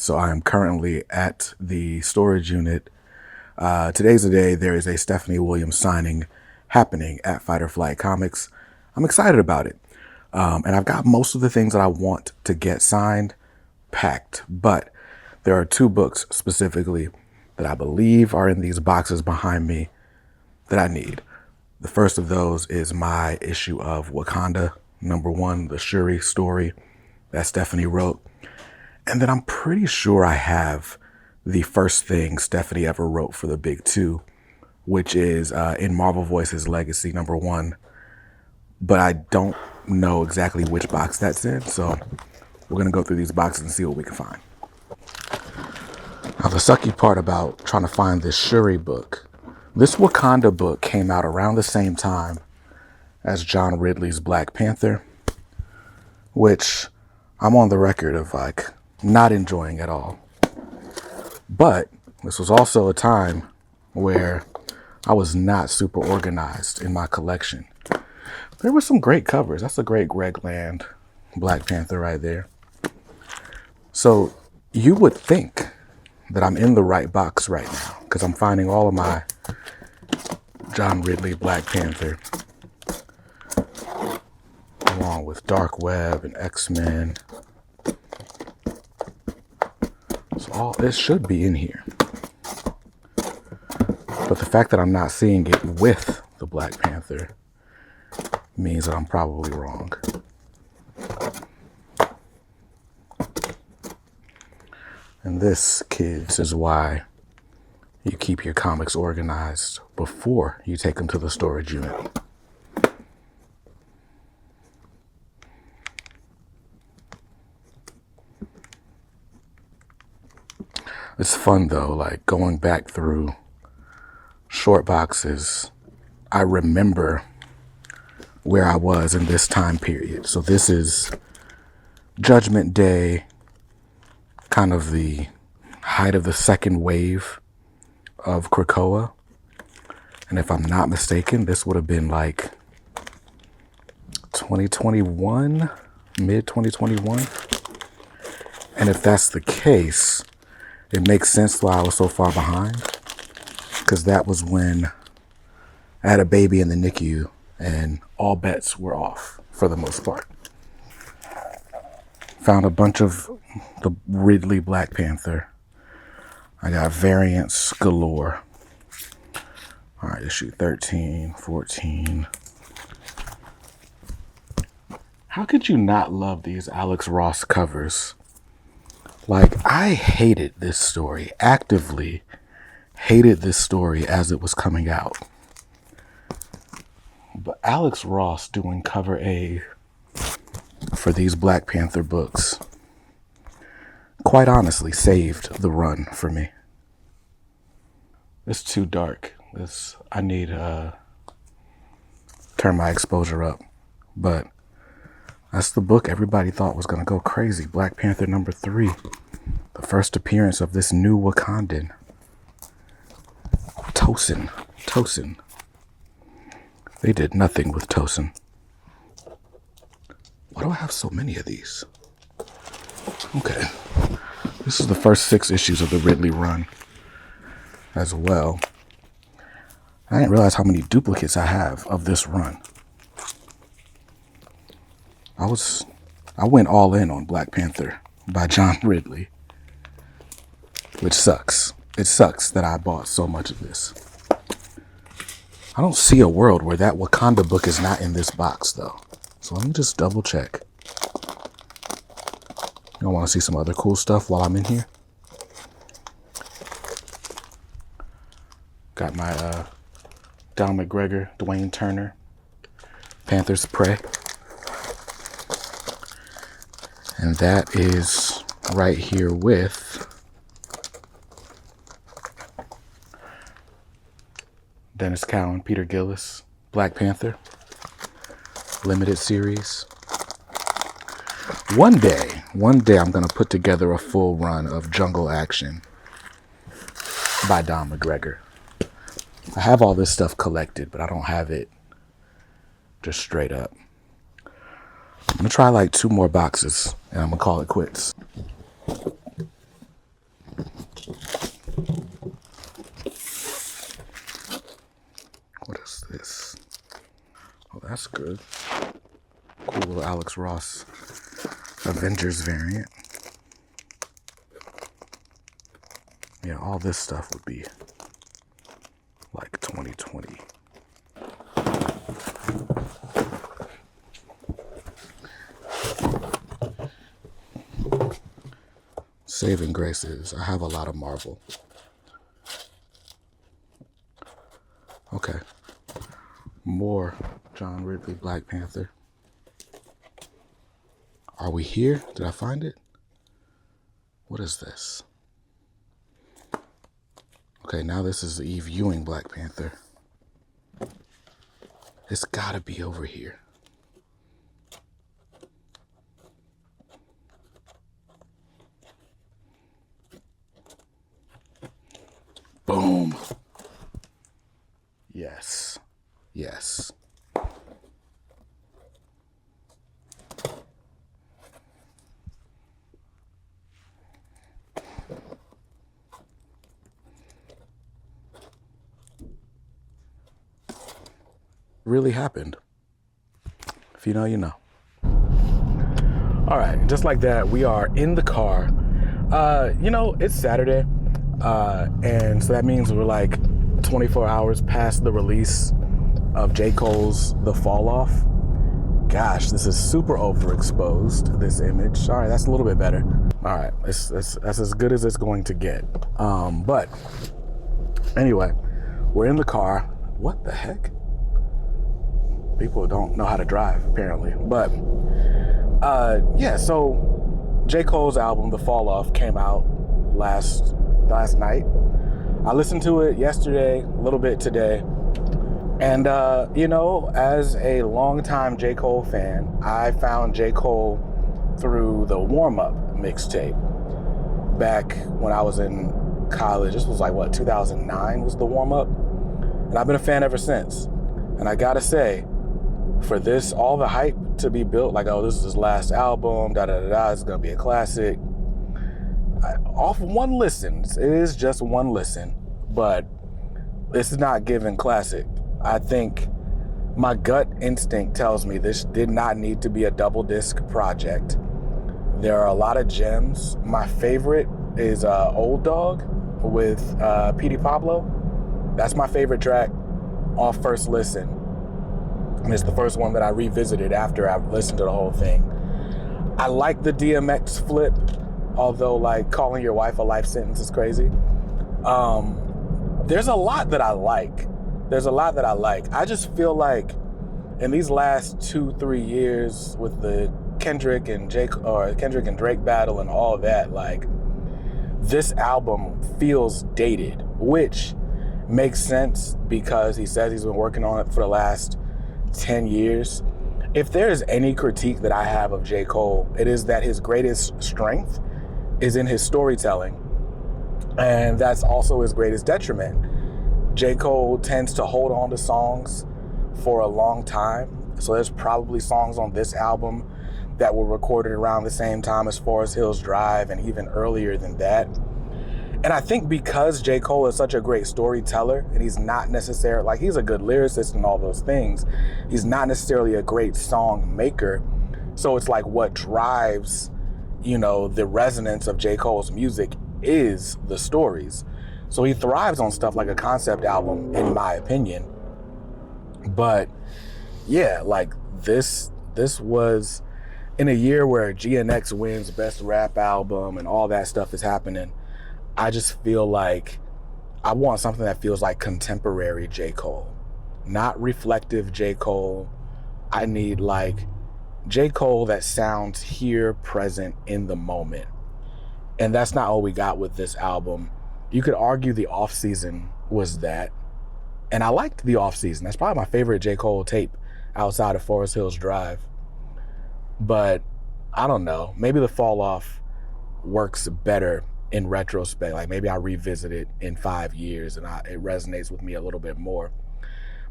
So I am currently at the storage unit. Today's the day there is a Stephanie Williams signing happening at Fight or Flight Comics. I'm excited about it. And I've got most of the things that I want to get signed packed, but there are two books specifically that I believe are in these boxes behind me that I need. The first of those is my issue of Wakanda #1, the Shuri story that Stephanie wrote. And then I'm pretty sure I have the first thing Stephanie ever wrote for the big two, which is In Marvel Voices Legacy #1. But I don't know exactly which box that's in, so we're going to go through these boxes and see what we can find. Now, the sucky part about trying to find this Shuri book, this Wakanda book came out around the same time as John Ridley's Black Panther, which I'm on the record of not enjoying at all. But this was also a time where I was not super organized in my collection. There were some great covers. That's a great Greg Land Black Panther right there. So you would think that I'm in the right box right now because I'm finding all of my John Ridley Black Panther along with Dark Web and X-Men. So all this should be in here. But the fact that I'm not seeing it with the Black Panther means that I'm probably wrong. And this, kids, is why you keep your comics organized before you take them to the storage unit. It's fun though, like going back through short boxes. I remember where I was in this time period. So this is Judgment Day, kind of the height of the second wave of Krakoa. And if I'm not mistaken, this would have been like 2021, mid 2021. And if that's the case, it makes sense why I was so far behind, because that was when I had a baby in the NICU and all bets were off for the most part. Found a bunch of the Ridley Black Panther. I got variants galore. All right, issue 13, 14. How could you not love these Alex Ross covers? Like, I hated this story, actively hated this story as it was coming out. But Alex Ross doing cover A for these Black Panther books, quite honestly, saved the run for me. It's too dark. I need to turn my exposure up. But that's the book everybody thought was going to go crazy. Black Panther #3. The first appearance of this new Wakandan. Tosin. They did nothing with Tosin. Why do I have so many of these? Okay. This is the first 6 issues of the Ridley run as well. I didn't realize how many duplicates I have of this run. I went all in on Black Panther by John Ridley, which sucks. It sucks that I bought so much of this. I don't see a world where that Wakanda book is not in this box though. So let me just double check. You want to see some other cool stuff while I'm in here? Got my Don McGregor, Dwayne Turner, Panther's Prey. And that is right here with Dennis Cowan, Peter Gillis, Black Panther, limited series. One day I'm going to put together a full run of Jungle Action by Don McGregor. I have all this stuff collected, but I don't have it just straight up. I'm going to try like 2 more boxes and I'm going to call it quits. What is this? Oh, that's good. Cool little Alex Ross Avengers variant. Yeah, all this stuff would be like 2020. Saving graces. I have a lot of Marvel. Okay. More John Ridley, Black Panther. Are we here? Did I find it? What is this? Okay, now this is Eve Ewing Black Panther. It's gotta be over here. Boom. Yes. Yes. Really happened. If you know, you know. All right, just like that, we are in the car. It's Saturday, and so that means we're like 24 hours past the release of J. Cole's The Fall Off. Gosh, this is super overexposed, this image. All right, that's a little bit better. All right, that's as good as it's going to get. But anyway, we're in the car. What the heck? People don't know how to drive, apparently. But so J. Cole's album, The Fall Off, came out last night. I listened to it yesterday, a little bit today. And, as a longtime J. Cole fan, I found J. Cole through the warm-up mixtape back when I was in college. This was 2009 was the warm-up. And I've been a fan ever since. And I gotta say, for this, all the hype to be built, this is his last album, it's gonna be a classic. Off one listen, it is just one listen, but this is not given classic. I think my gut instinct tells me this did not need to be a double disc project. There are a lot of gems. My favorite is Old Dog with P.D. Pablo. That's my favorite track off first listen. And it's the first one that I revisited after I listened to the whole thing. I like the DMX flip, although calling your wife a life sentence is crazy. There's a lot that I like. I just feel like in these last 2-3 years with the Kendrick and Drake battle and all that, this album feels dated, which makes sense because he says he's been working on it for the last 10 years. If there is any critique that I have of J. Cole, it is that his greatest strength is in his storytelling. And that's also his greatest detriment. J. Cole tends to hold on to songs for a long time. So there's probably songs on this album that were recorded around the same time as Forest Hills Drive and even earlier than that. And I think because J. Cole is such a great storyteller, and he's not necessarily, he's a good lyricist and all those things, he's not necessarily a great song maker. So it's what drives, the resonance of J. Cole's music is the stories. So he thrives on stuff like a concept album, in my opinion. But yeah, this was in a year where GNX wins Best Rap Album and all that stuff is happening. I just feel like I want something that feels like contemporary J. Cole, not reflective J. Cole. I need J. Cole that sounds here, present, in the moment. And that's not all we got with this album. You could argue the off season was that. And I liked the off season. That's probably my favorite J. Cole tape outside of Forest Hills Drive. But I don't know. Maybe The Fall Off works better in retrospect. Maybe I revisit it in 5 years and it resonates with me a little bit more.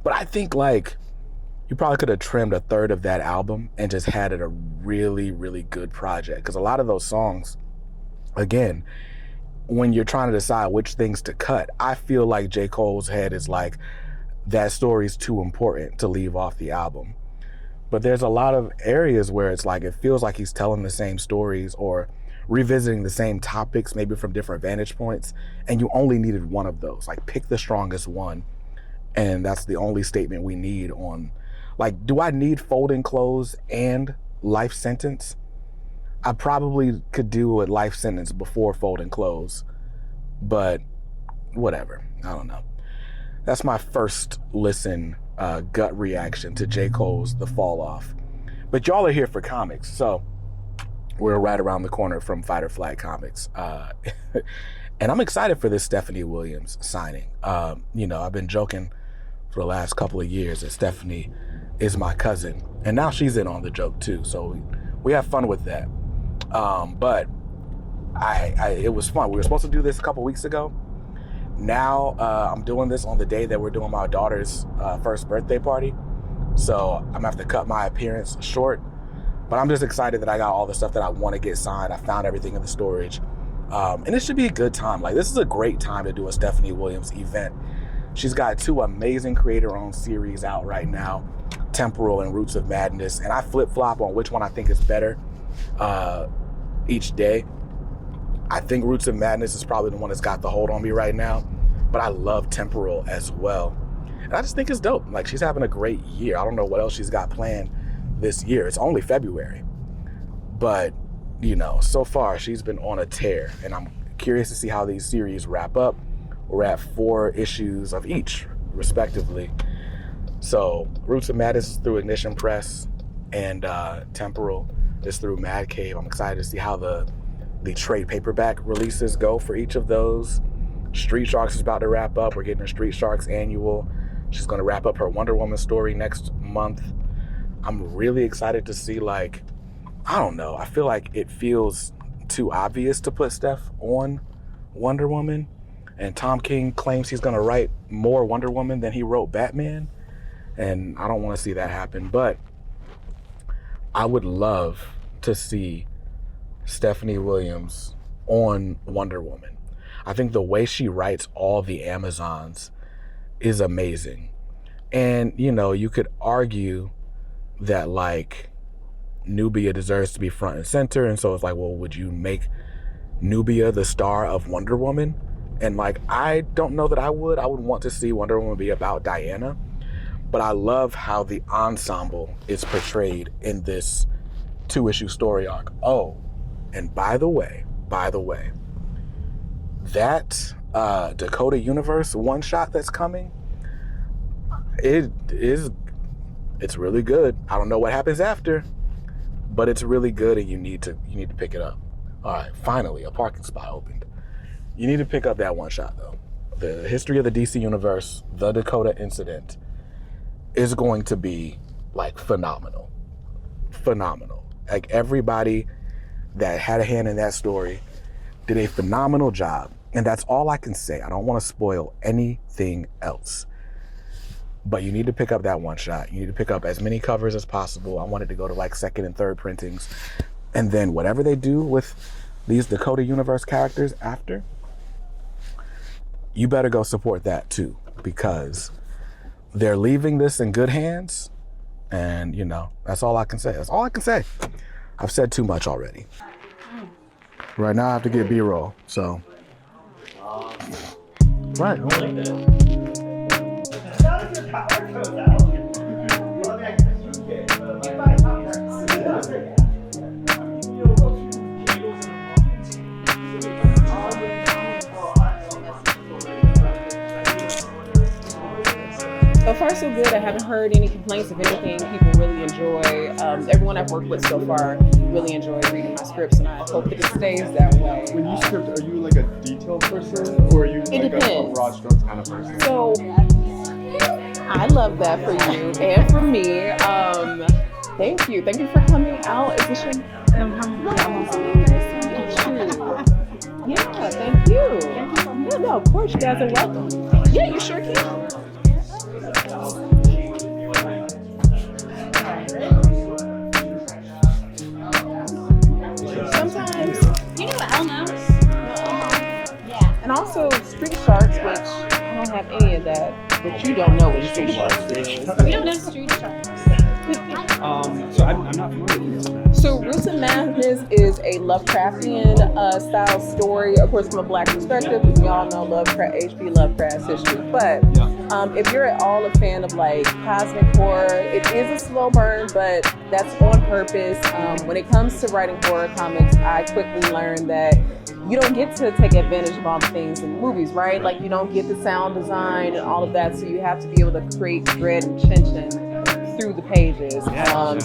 But I think you probably could have trimmed a third of that album and just had it a really, really good project. Because a lot of those songs, again, when you're trying to decide which things to cut, I feel like J. Cole's head is that story's too important to leave off the album. But there's a lot of areas where it's like, it feels like he's telling the same stories or revisiting the same topics, maybe from different vantage points, and you only needed one of those. Like, pick the strongest one, and that's the only statement we need on, like, do I need Folding Clothes and Life Sentence? I probably could do a Life Sentence before Folding Clothes, but whatever, I don't know. That's my first listen gut reaction to J. Cole's The Fall Off. But y'all are here for comics, so we're right around the corner from Fight or Flight Comics. And I'm excited for this Stephanie Williams signing. You know, I've been joking for the last couple of years that Stephanie is my cousin, and now she's in on the joke too, so we have fun with that. But it was fun. We were supposed to do this a couple weeks ago. Now I'm doing this on the day that we're doing my daughter's first birthday party. So I'm gonna have to cut my appearance short, but I'm just excited that I got all the stuff that I want to get signed. I found everything in the storage. And it should be a good time. Like, this is a great time to do a Stephanie Williams event. She's got 2 amazing creator-owned series out right now, Temporal and Roots of Madness. And I flip-flop on which one I think is better each day. I think Roots of Madness is probably the one that's got the hold on me right now, but I love Temporal as well. And I just think it's dope. Like, she's having a great year. I don't know what else she's got planned this year. It's only February. But, you know, so far she's been on a tear, and I'm curious to see how these series wrap up. We're at 4 issues of each, respectively. So Roots of Madness is through Ignition Press, and Temporal is through Mad Cave. I'm excited to see how the trade paperback releases go for each of those. Street Sharks is about to wrap up. We're getting her Street Sharks annual. She's going to wrap up her Wonder Woman story next month. I'm really excited to see, like, I don't know. I feel like it feels too obvious to put Steph on Wonder Woman. And Tom King claims he's going to write more Wonder Woman than he wrote Batman. And I don't want to see that happen. But I would love to see Stephanie Williams on Wonder Woman. I think the way she writes all the Amazons is amazing. And, you know, you could argue that, like, Nubia deserves to be front and center. And so it's like, well, would you make Nubia the star of Wonder Woman? And, like, I don't know that I would. I would want to see Wonder Woman be about Diana. But I love how the ensemble is portrayed in this 2-issue story arc. Oh, and by the way, that Dakota Universe one-shot that's coming, it's really good. I don't know what happens after, but it's really good, and you need to pick it up. All right, finally, a parking spot opened. You need to pick up that one-shot, though. The history of the DC Universe, the Dakota incident, is going to be, like, phenomenal. Like, everybody that had a hand in that story did a phenomenal job, and that's all I can say. I don't want to spoil anything else, but you need to pick up that one shot. You need to pick up as many covers as possible. I want it to go to, like, 2nd and 3rd printings, and then whatever they do with these Dakota Universe characters after, you better go support that too, because they're leaving this in good hands. And, you know, that's all I can say. I've said too much already. Right now I have to get B-roll, so. Right. I like that. So far, so good. I haven't heard any complaints of anything. People really enjoy. Everyone I've worked with so far really enjoyed reading my scripts, and I hope that it stays that way. When you script, are you like a detailed person, or are you like a broad strokes kind of person? So I love that for you and for me. Thank you. Thank you for coming out. Is this your? Yeah, thank you. Yeah, no, of course, you guys are welcome. Yeah, you sure can. Sometimes. You know what Elmo? Yeah. And also Street Sharks, which I don't have any of that. but you don't know what Street Sharks is. We don't know Street Sharks. So I'm not familiar with that. So Roots of Madness is a Lovecraftian style story, of course, from a Black perspective, because we all know H.P. Lovecraft's history. But if you're at all a fan of like cosmic horror, it is a slow burn, but that's on purpose. When it comes to writing horror comics, I quickly learned that you don't get to take advantage of all the things in movies, right? Like you don't get the sound design and all of that, so you have to be able to create dread and tension through the pages.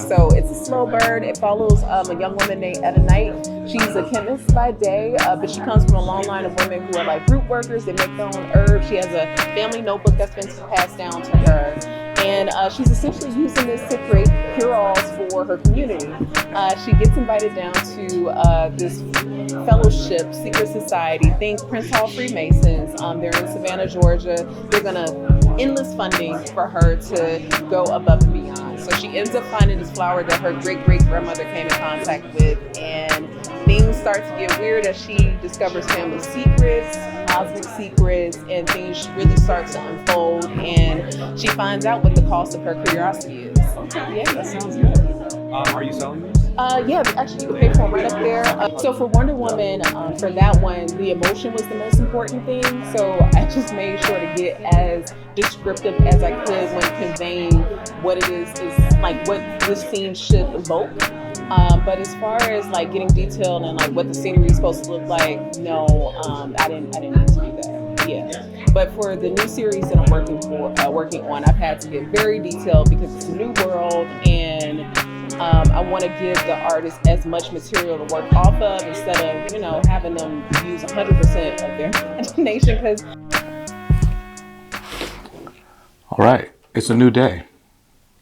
So it's a slow burn. It follows a young woman named Etta Knight. She's a chemist by day, but she comes from a long line of women who are like root workers. They make their own herbs. She has a family notebook that's been passed down to her. And she's essentially using this to create cure-alls for her community. She gets invited down to this fellowship, secret society. Think Prince Hall Freemasons. They're in Savannah, Georgia. They're gonna endless funding for her to go above and beyond. So she ends up finding this flower that her great-great-grandmother came in contact with, and things start to get weird as she discovers family secrets, cosmic secrets, and things really start to unfold, and she finds out what the cost of her curiosity is. Yeah, that sounds good. Are you selling these? Yeah, actually you can pay for them right up there. So for Wonder Woman, for that one, the emotion was the most important thing. So I just made sure to get as descriptive as I could when conveying what it is like what this scene should evoke. But as far as like getting detailed and like what the scenery is supposed to look like, no, I didn't need to do that. Yeah. But for the new series that I'm working on, I've had to get very detailed because it's a new world, and I want to give the artist as much material to work off of instead of, having them use 100% of their imagination. Because All right, it's a new day.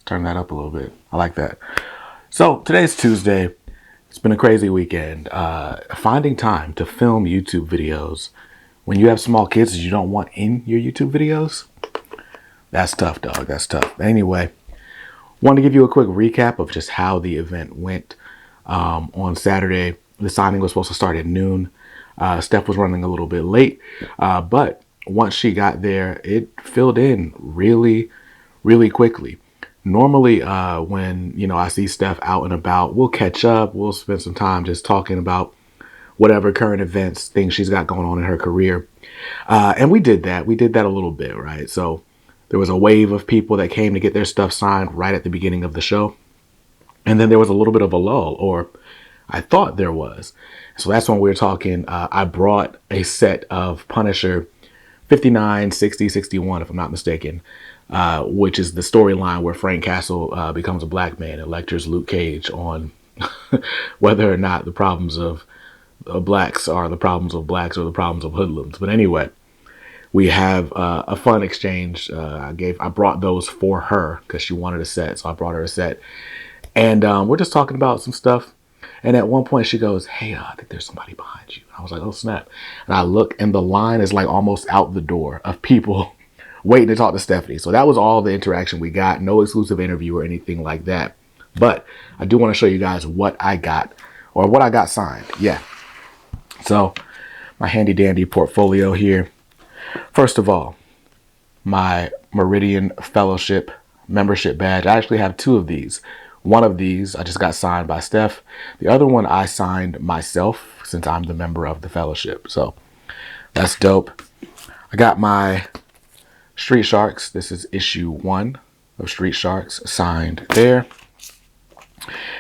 Turn that up a little bit. I like that. So today's Tuesday. It's been a crazy weekend. Finding time to film YouTube videos when you have small kids that you don't want in your YouTube videos, that's tough, dog. That's tough. Anyway, wanted to give you a quick recap of just how the event went. On Saturday, the signing was supposed to start at noon. Steph was running a little bit late, but once she got there, it filled in really, really quickly. Normally, when, I see Steph out and about, we'll catch up. We'll spend some time just talking about whatever current events, things she's got going on in her career. And we did that. We did that a little bit, right? So there was a wave of people that came to get their stuff signed right at the beginning of the show. And then there was a little bit of a lull, or I thought there was. So that's when we were talking. I brought a set of Punisher 59, 60, 61, if I'm not mistaken, which is the storyline where Frank Castle becomes a black man and lectures Luke Cage on whether or not the problems of blacks are the problems of blacks or the problems of hoodlums. But anyway, we have a fun exchange. I brought those for her because she wanted a set, so I brought her a set. And we're just talking about some stuff. And at one point she goes, "Hey, I think there's somebody behind you." And I was like, "Oh, snap." And I look, and the line is like almost out the door of people waiting to talk to Stephanie. So that was all the interaction we got. No exclusive interview or anything like that. But I do want to show you guys what I got, or what I got signed. Yeah. So my handy dandy portfolio here. First of all, my Meridian Fellowship membership badge. I actually have two of these. One of these I just got signed by Steph. The other one I signed myself since I'm the member of the fellowship. So that's dope. I got my Street Sharks. This is issue 1 of Street Sharks signed there.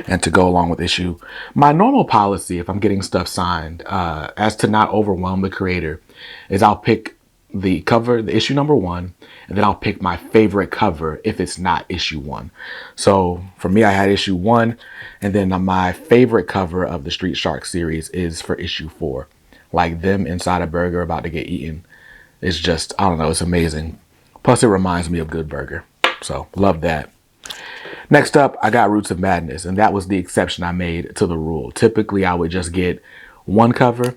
And to go along with issue, my normal policy, if I'm getting stuff signed, as to not overwhelm the creator, is I'll pick the cover, the issue number 1, and then I'll pick my favorite cover if it's not issue 1. So for me, I had issue 1, and then my favorite cover of the Street Shark series is for issue 4. Like them inside a burger about to get eaten. It's just, I don't know, it's amazing. Plus it reminds me of Good Burger. So love that. Next up, I got Roots of Madness, and that was the exception I made to the rule. Typically, I would just get one cover.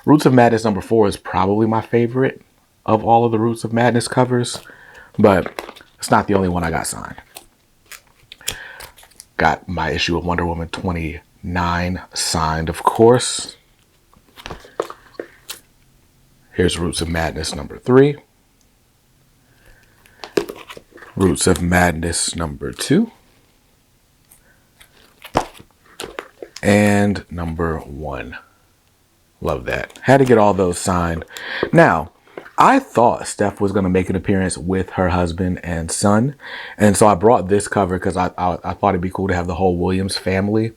Roots of Madness number 4 is probably my favorite of all of the Roots of Madness covers, but it's not the only one I got signed. Got my issue of Wonder Woman 29 signed, of course. Here's Roots of Madness number 3. Roots of Madness number 2. And number 1. Love that. Had to get all those signed. Now, I thought Steph was going to make an appearance with her husband and son. And so I brought this cover because I thought it'd be cool to have the whole Williams family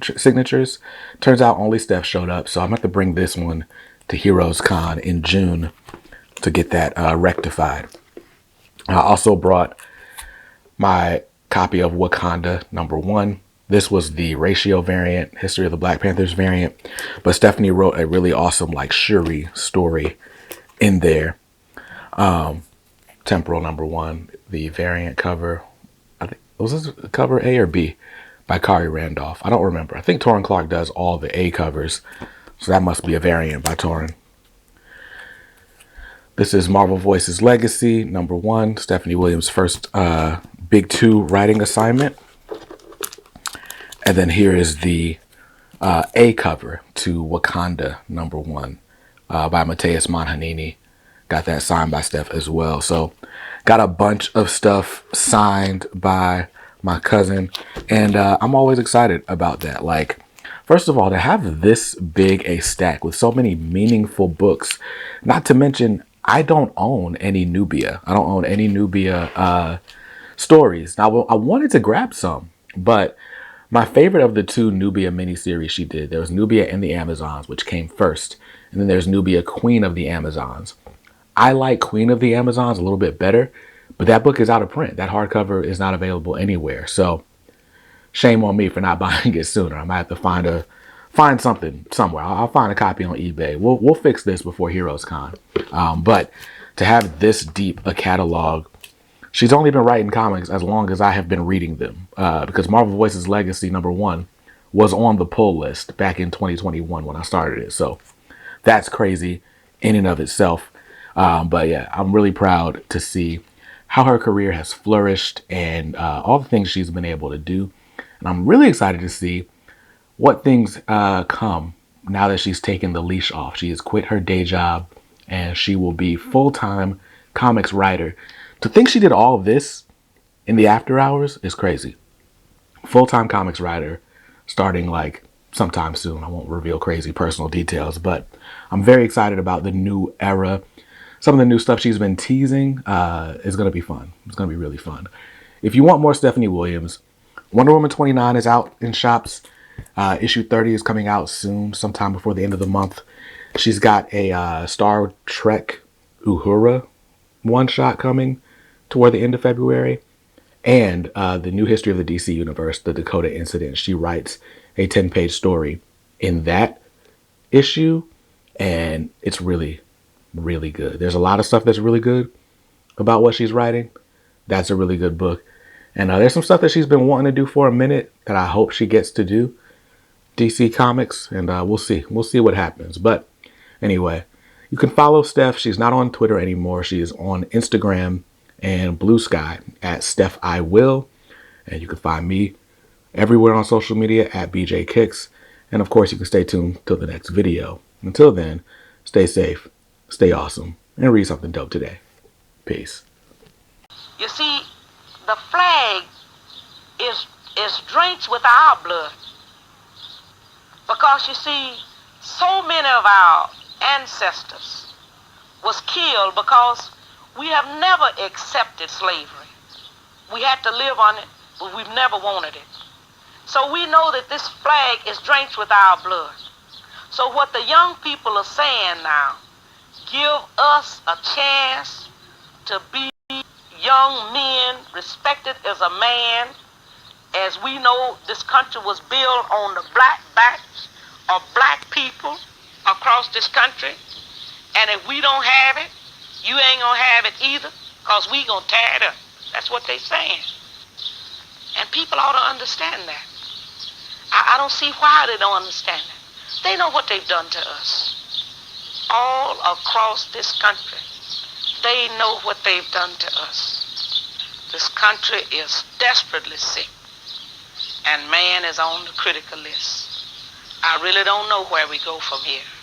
signatures. Turns out only Steph showed up. So I'm going to have to bring this one to Heroes Con in June to get that rectified. I also brought my copy of Wakanda number 1. This was the ratio variant, History of the Black Panthers variant. But Stephanie wrote a really awesome like shuri story in there. Temporal number 1, the variant cover. I think was this cover A or B by Kari Randolph? I don't remember. I think Torrin Clark does all the A covers. So that must be a variant by Torrin. This is Marvel Voices Legacy number 1, Stephanie Williams' first Big 2 writing assignment. And then here is the A cover to Wakanda number 1 by Mateus Manhanini. Got that signed by Steph as well. So got a bunch of stuff signed by my cousin. And I'm always excited about that. Like, first of all, to have this big a stack with so many meaningful books, not to mention, I don't own any Nubia. I don't own any Nubia stories. Now, I wanted to grab some, but my favorite of the 2 Nubia miniseries she did, there was Nubia and the Amazons, which came first. And then there's Nubia, Queen of the Amazons. I like Queen of the Amazons a little bit better, but that book is out of print. That hardcover is not available anywhere. So shame on me for not buying it sooner. I might have to find something somewhere. I'll find a copy on eBay. We'll fix this before Heroes Con. But to have this deep a catalog, she's only been writing comics as long as I have been reading them. Because Marvel Voices Legacy number 1 was on the pull list back in 2021 when I started it. So that's crazy in and of itself. But yeah, I'm really proud to see how her career has flourished and all the things she's been able to do. And I'm really excited to see what things come now that she's taken the leash off. She has quit her day job and she will be full-time comics writer. To think she did all of this in the after hours is crazy. Full-time comics writer starting like sometime soon. I won't reveal crazy personal details, but I'm very excited about the new era. Some of the new stuff she's been teasing is going to be fun. It's going to be really fun. If you want more Stephanie Williams, Wonder Woman 29 is out in shops. Issue 30 is coming out soon, sometime before the end of the month. She's got a Star Trek Uhura one-shot coming toward the end of February. And the new history of the DC Universe, the Dakota incident. She writes a 10-page story in that issue. And it's really, really good. There's a lot of stuff that's really good about what she's writing. That's a really good book. And there's some stuff that she's been wanting to do for a minute that I hope she gets to do. DC Comics. And we'll see. We'll see what happens. But anyway, you can follow Steph. She's not on Twitter anymore. She is on Instagram and Blue Sky at Steph I Will. And you can find me everywhere on social media at BJ Kicks. And of course, you can stay tuned till the next video. Until then, stay safe, stay awesome, and read something dope today. Peace. You see, the flag is drenched with our blood. Because you see, so many of our ancestors was killed because we have never accepted slavery. We had to live on it, but we've never wanted it. So we know that this flag is drenched with our blood. So what the young people are saying now, give us a chance to be young men, respected as a man. As we know, this country was built on the black backs of black people across this country. And if we don't have it, you ain't gonna have it either, because we gonna tear it up. That's what they saying. And people ought to understand that. I don't see why they don't understand that. They know what they've done to us. All across this country, they know what they've done to us. This country is desperately sick, and man is on the critical list. I really don't know where we go from here.